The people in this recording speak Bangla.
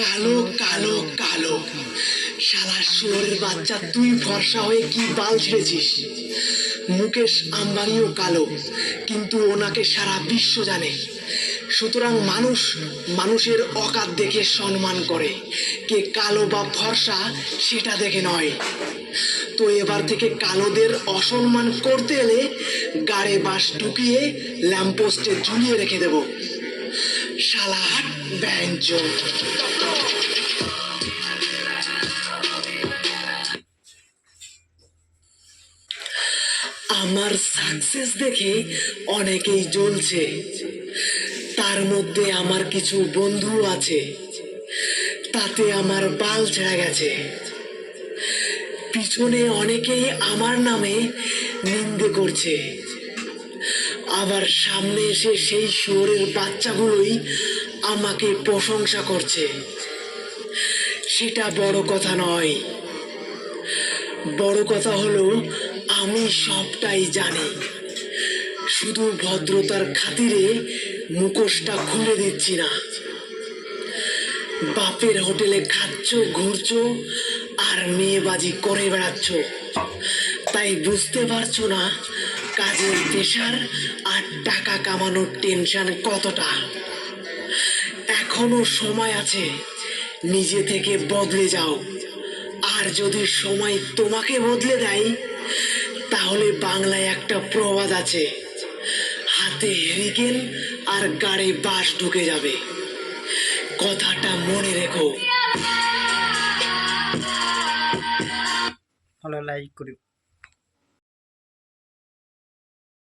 কালো কালো কালো শালা শুয়োরের বাচ্চা, তুই ফর্সা হয়ে কি বাল ছেড়েছিস। মুকেশ আম্বানিও কালো, কিন্তু ওনাকে সারা বিশ্ব জানে। সুতরাং মানুষ মানুষের অকাত দেখে সম্মান করে, কে কালো বা ফর্সা সেটা দেখে নয়। তো এবার থেকে কালোদের অসম্মান করতে এলে গাড়ে বাঁশ ঢুকিয়ে ল্যাম্পপোস্টে ঝুলিয়ে রেখে দেব। শালা হাট ব্যঞ্জন। আমার সাকসেস দেখে অনেকেই জ্বলছে, তার মধ্যে আমার কিছু বন্ধু আছে, তাতে আমার বাল ছেড়ে গেছে। পিছনে অনেকেই আমার নামে নিন্দে করছে, আবার সামনে এসে সেই শুয়োরের বাচ্চাগুলোই আমাকে প্রশংসা করছে। সেটা বড় কথা নয়, বড় কথা হলো আমি সবটাই জানি, শুধু ভদ্রতার খাতিরে মুখোশটা খুলে দিচ্ছি না। বাপের হোটেলে খাচ্ছ, ঘুরছো আর মেয়েবাজি করে বেড়াচ্ছ, তাই বুঝতে পারছো না কাজের প্রেশার আর টাকা কামানোর টেনশন কতটা। এখনো সময় আছে, নিজে থেকে বদলে যাও। আর যদি সময় তোমাকে বদলে দেয়, তাহলে বাংলায় একটা প্রবাদ আছে, হাতে হেরিকেন আর গাড়ি বাঁশ ঢুকে যাবে। কথাটা মনে রেখো। ভালো লাইক করি।